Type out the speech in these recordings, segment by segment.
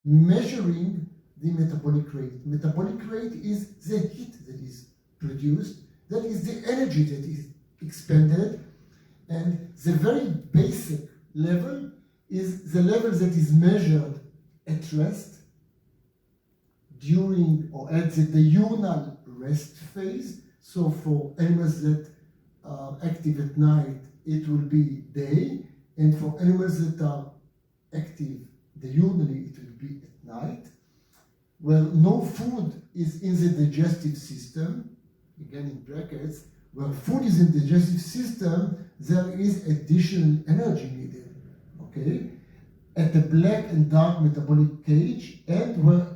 measuring the metabolic rate. Metabolic rate is the heat that is produced, that is the energy that is expended, and the very basic level is the level that is measured at rest during or at the diurnal rest phase. So for animals that are active at night, it will be day, and for animals that are active diurnally, it will be at night. Where no food is in the digestive system, again in brackets, where food is in the digestive system, there is additional energy needed, okay? At the black and dark metabolic cage, and where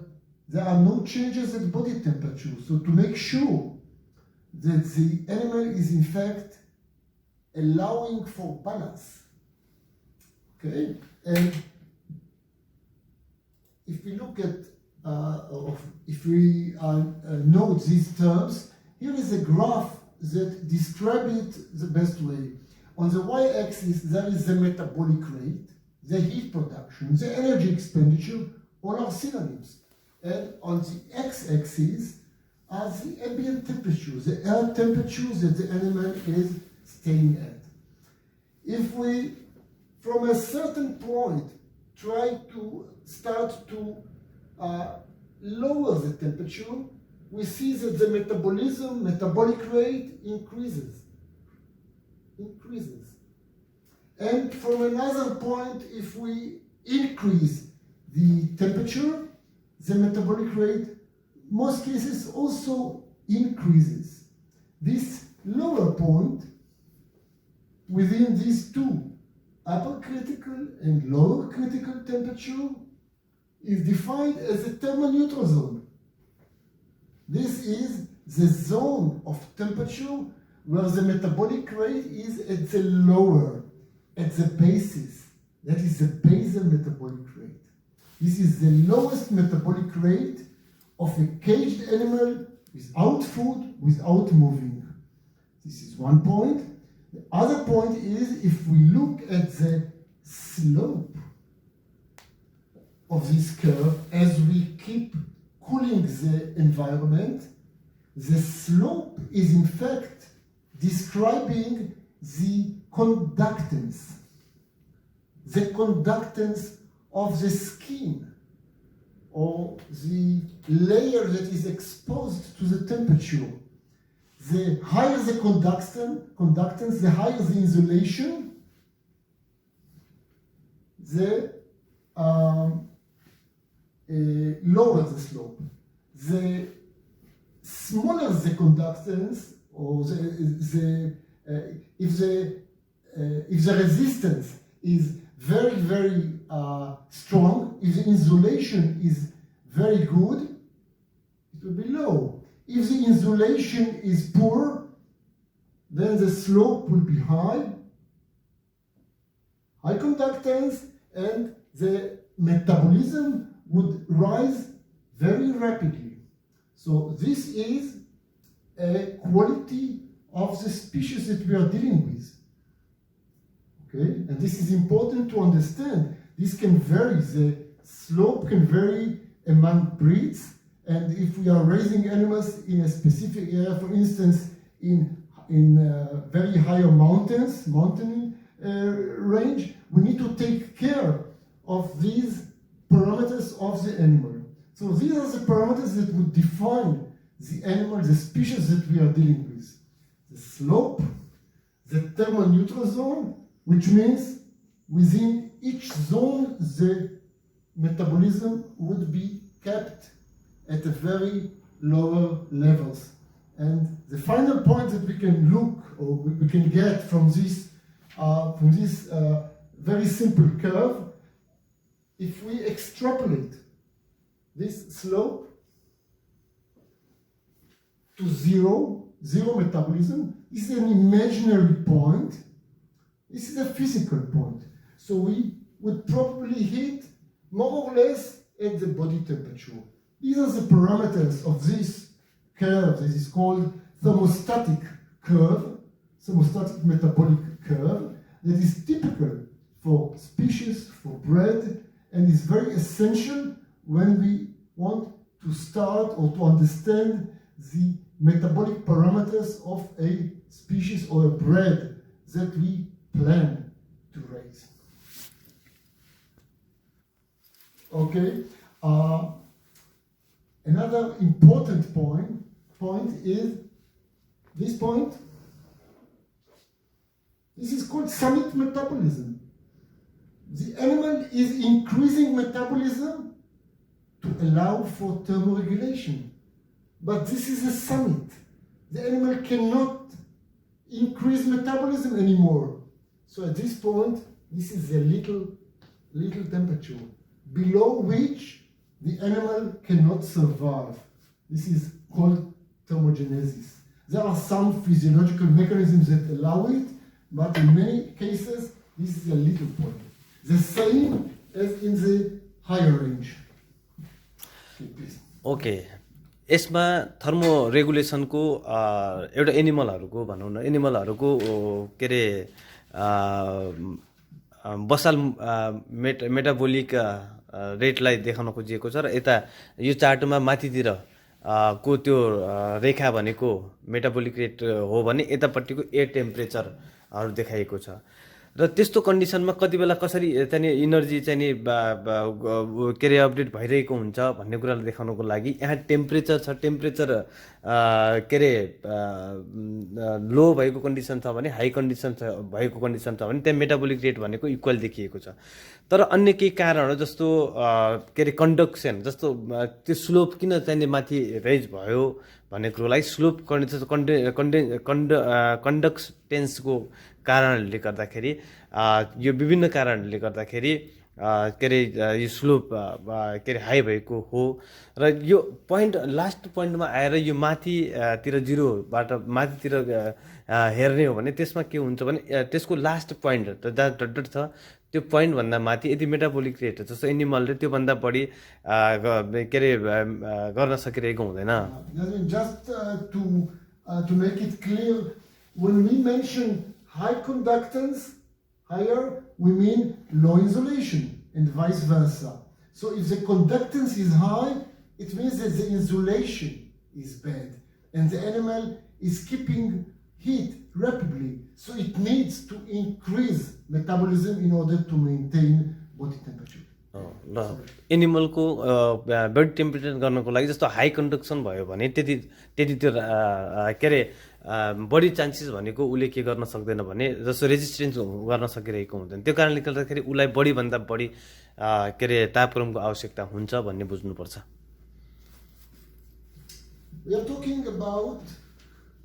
there are no changes at body temperature. So to make sure that the animal is in fact allowing for balance, okay? And if we look at, if we note these terms, here is a graph that describes it the best way. On the y-axis, there is the metabolic rate, the heat production, the energy expenditure, all are synonyms. And on the x-axis are the ambient temperature, the air temperature that the animal is staying at. If we, from a certain point, try to start to lower the temperature, we see that the metabolic rate increases. And from another point, if we increase the temperature, the metabolic rate, most cases, also increases. This lower point within these two, upper critical and lower critical temperature, is defined as a thermoneutral zone. This is the zone of temperature where the metabolic rate is at the lower, at the basis. That is the basal metabolic rate. This is the lowest metabolic rate of a caged animal without food, without moving. This is one point. The other point is, if we look at the slope of this curve as we keep cooling the environment, the slope is in fact describing the conductance of the skin, or the layer that is exposed to the temperature. The higher the conductance, the higher the insulation, the lower the slope. The smaller the conductance, or if the resistance is very, very strong, if the insulation is very good, it will be low. If the insulation is poor, then the slope will be high conductance, and the metabolism would rise very rapidly. So this is a quality of the species that we are dealing with. Okay? And this is important to understand. This can vary, the slope can vary among breeds, and if we are raising animals in a specific area, for instance, in very higher mountain range, we need to take care of these parameters of the animal. So these are the parameters that would define the animal, the species that we are dealing with. The slope, the thermoneutral zone, which means within each zone the metabolism would be kept at a very lower levels. And the final point that we can look, or we can get from this very simple curve, if we extrapolate this slope to zero metabolism, this is an imaginary point. This is a physical point. So we would probably hit more or less at the body temperature. These are the parameters of this curve. This is called thermostatic curve, thermostatic metabolic curve, that is typical for species, for bred, and is very essential when we want to start or to understand the metabolic parameters of a species or a breed that we plan to raise. Okay. Another important point is this point. This is called summit metabolism. The animal is increasing metabolism to allow for thermoregulation. But this is a summit. The animal cannot increase metabolism anymore. So at this point, this is a little temperature below which the animal cannot survive. This is called thermogenesis. There are some physiological mechanisms that allow it, but in many cases, this is a little point. The same as in the higher range. Okay, please. Okay यसमा thermo रेगुलेसनको एउटा एनिमलहरूको भनौँ न एनिमलहरूको के अरे Basal metabolic रेटलाई देखाउन खोजिएको छ र यता यो चार्टमा माथितिर को त्यो रेखा भनेको मेटाबोलिक रेट हो भने यतापट्टिको एयर टेम्परेचरहरू देखाइएको छ र त्यस्तो कन्डिसनमा कति बेला कसरी चाहिँ इनर्जी चाहिँ नि के अरे अपडेट भइरहेको हुन्छ भन्ने कुरालाई देखाउनको लागि यहाँ टेम्परेचर छ टेम्परेचर के अरे लो भएको कन्डिसन छ भने हाई कन्डिसन भएको कन्डिसन छ भने त्यहाँ मेटाबोलिक रेट भनेको इक्वल देखिएको छ तर अन्य केही कारणहरू जस्तो के अरे कन्डक्सन जस्तो त्यो स्लोप किन चाहिँ माथि रेज भयो भन्ने कुरोलाई स्लोप कन्डक्टेन्सको कारणहरूले गर्दाखेरि यो विभिन्न कारणहरूले गर्दाखेरि के अरे यो स्लोप के अरे हाई भएको हो र यो पोइन्ट लास्ट पोइन्टमा आएर यो माथितिर जिरोबाट माथितिर हेर्ने हो भने त्यसमा के हुन्छ भने त्यसको लास्ट पोइन्ट जहाँ डट छ त्यो पोइन्टभन्दा माथि यदि मेटाबोलिक रेट जस्तो एनिमलले त्योभन्दा बढी के अरे गर्न सकिरहेको हुँदैन Just to make it clear, when we mention high conductance, higher, we mean low insulation and vice versa. So if the conductance is high, it means that the insulation is bad and the animal is keeping heat rapidly. So it needs to increase metabolism in order to maintain body temperature. ल एनिमलको बडी temperature गर्नको लागि जस्तो high conduction भयो भने त्यति त्यो के अरे बडी चान्सेस भनेको उसले के गर्न सक्दैन भने जस्तो रेजिस्टेन्स गर्न सकिरहेको हुँदैन त्यो कारणले गर्दाखेरि उसलाई बढीभन्दा बढी के अरे तापक्रमको आवश्यकता हुन्छ भन्ने बुझ्नुपर्छ We are talking about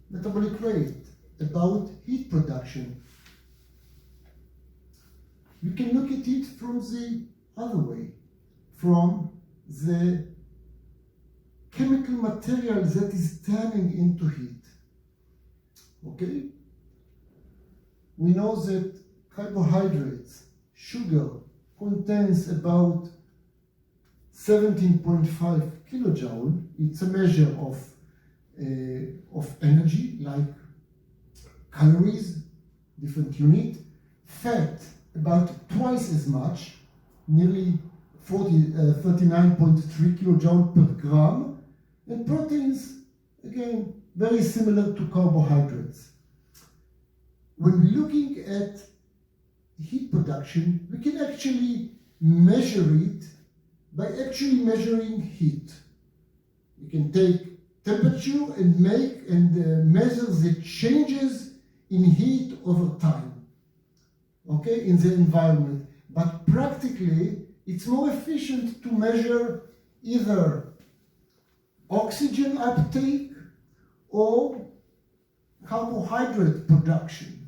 metabolic rate, about heat production. You can look at it from the other way, from the chemical material that is turning into heat. Okay? We know that carbohydrates, sugar, contains about 17.5 kilojoule. It's a measure of energy, like calories, different unit. Fat, about twice as much, nearly 39.3 kilojoule per gram. And proteins, again, very similar to carbohydrates. When we're looking at heat production, we can actually measure it by actually measuring heat. You can take temperature and measure the changes in heat over time, okay, in the environment. But practically, it's more efficient to measure either oxygen uptake or carbohydrate production.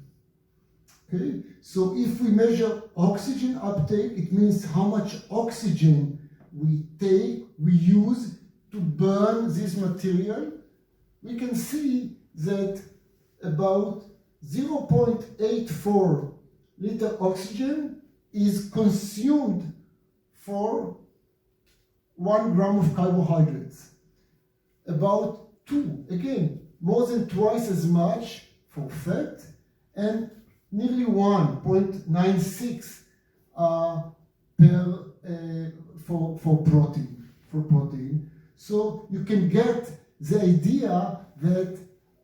Okay? So if we measure oxygen uptake, it means how much oxygen we use to burn this material. We can see that about 0.84 liter oxygen is consumed for 1 gram of carbohydrates. About 2, again, more than twice as much for fat, and nearly 1.96 for protein. for protein. So you can get the idea that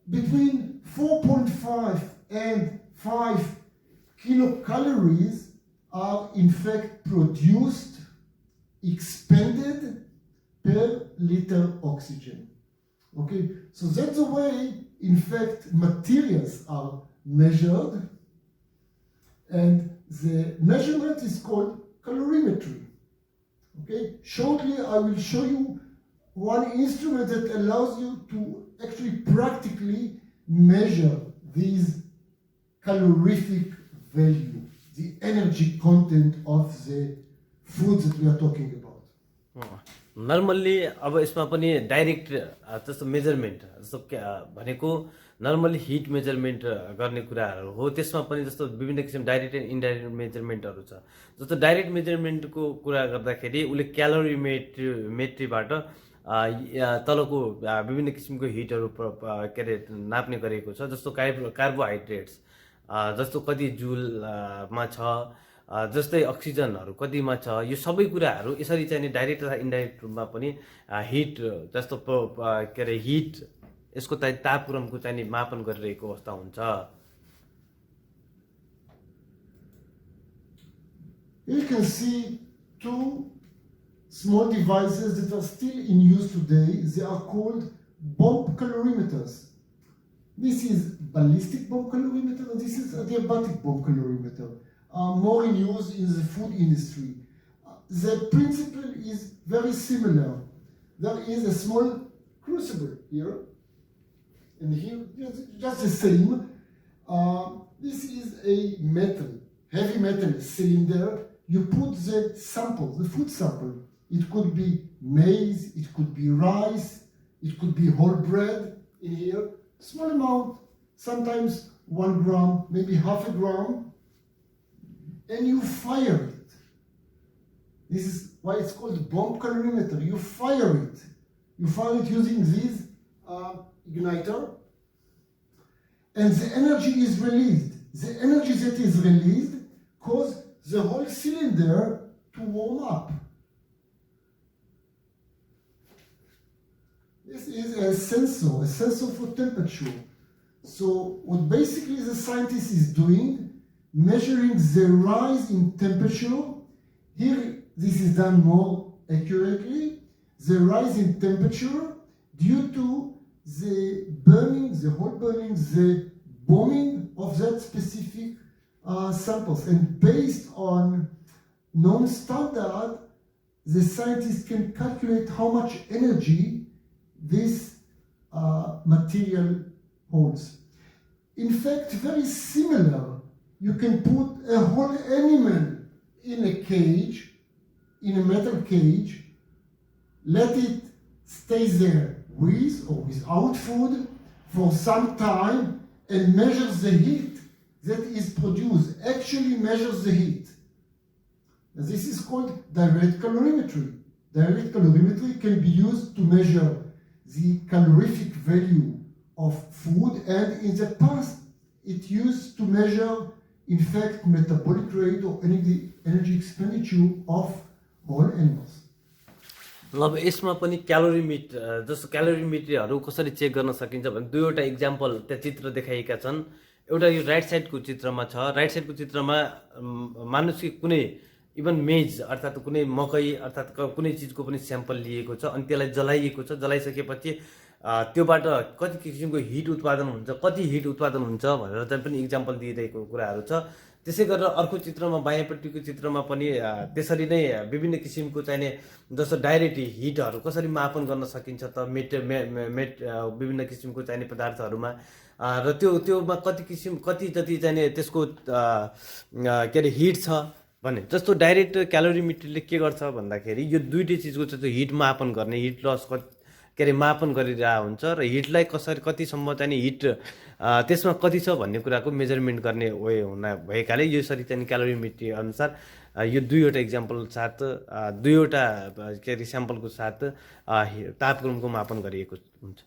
between 4.5 and 5 kilocalories are in fact produced, expended per liter oxygen. Okay, so that's the way, in fact, materials are measured, and the measurement is called calorimetry. Okay, shortly I will show you one instrument that allows you to actually practically measure these calorific value, the energy content of the foods that we are talking about. Normally अब यसमा पनि direct जस्तो measurement जस्तो भनेको normally hit measurement गर्ने कुराहरू हो। त्यसमा पनि जस्तो विभिन्न किसिम डाइरेक्ट एन्ड इन्डाइरेक्ट मेजरमेन्टहरू छ। जस्तो डाइरेक्ट मेजरमेन्टको कुरा गर्दाखेरि उसले क्यालोरीमेट्रीबाट तलको विभिन्न किसिमको हिटहरू के अरे नाप्ने गरेको छ। जस्तो कार्बोहाइड्रेट्स जस्तो कति जुलमा छ, जस्तै अक्सिजनहरू कतिमा छ, यो सबै कुराहरू यसरी चाहिँ नि डाइरेक्ट तथा इन्डाइरेक्ट रूपमा पनि हिट जस्तो के अरे हिट यसको चाहिँ तापक्रमको चाहिँ नि मापन गरिरहेको अवस्था हुन्छ। You can see two small devices that are still in use today. They are called bomb calorimeters. This is ballistic bomb calorimeter, and this is adiabatic bomb calorimeter. More in use in the food industry. The principle is very similar. There is a small crucible here, and here just the same. This is a metal, heavy metal cylinder. You put the sample, the food sample. It could be maize, it could be rice, it could be whole bread in here. Small amount, sometimes 1 gram, maybe half a gram, and you fire it. This is why it's called bomb calorimeter. You fire it. You fire it using this igniter, and the energy is released. The energy that is released causes the whole cylinder to warm up. This is a sensor for temperature. So what basically the scientist is doing, measuring the rise in temperature. Here, this is done more accurately. The rise in temperature due to the burning, the hot burning, the bombing of that specific samples. And based on non-standard, the scientist can calculate how much energy this material holds. In fact, very similar. You can put a whole animal in a cage, in a metal cage, let it stay there with or without food for some time, and measures the heat that is produced, actually measures the heat. And this is called direct calorimetry. Direct calorimetry can be used to measure the calorific value of food, and in the past it used to measure, in fact, metabolic rate or energy expenditure of whole animals. अब यसमा पनि जस्तो क्यालोरिमिटरहरू कसरी check गर्न सकिन्छ भने दुईवटा example त्यहाँ चित्र देखाइएका छन्। एउटा यो राइट साइडको चित्रमा छ। राइट साइडको चित्रमा मानुष कि कुनै इभन मेज अर्थात् कुनै मकै अर्थात् कुनै चिजको पनि स्याम्पल लिएको छ, अनि त्यसलाई जलाइएको छ। जलाइसकेपछि त्योबाट कति किसिमको हिट उत्पादन हुन्छ, कति हिट उत्पादन हुन्छ भनेर चाहिँ पनि इक्जाम्पल दिइरहेको कुराहरू छ। त्यसै गरेर अर्को चित्रमा, बायाँपट्टिको चित्रमा पनि त्यसरी नै विभिन्न किसिमको चाहिने जस्तो डाइरेक्ट हिटहरू कसरी मापन गर्न सकिन्छ त विभिन्न किसिमको चाहिने पदार्थहरूमा, र त्योमा कति जति चाहिने त्यसको के अरे हिट छ भने। जस्तो डाइरेक्ट क्यालोरिमिटरले के गर्छ भन्दाखेरि यो दुईटै चिजको चाहिँ हिट मापन गर्ने, हिट लस के अरे मापन गरिरहेको हुन्छ, र हिटलाई कसरी कतिसम्म चाहिँ हिट त्यसमा कति छ भन्ने कुराको मेजरमेन्ट गर्ने वे भएकाले यसरी चाहिँ क्यालोरिमिटर अनुसार यो दुईवटा इक्जाम्पल साथ दुईवटा के अरे स्याम्पलको साथ तापक्रमको मापन गरिएको हुन्छ।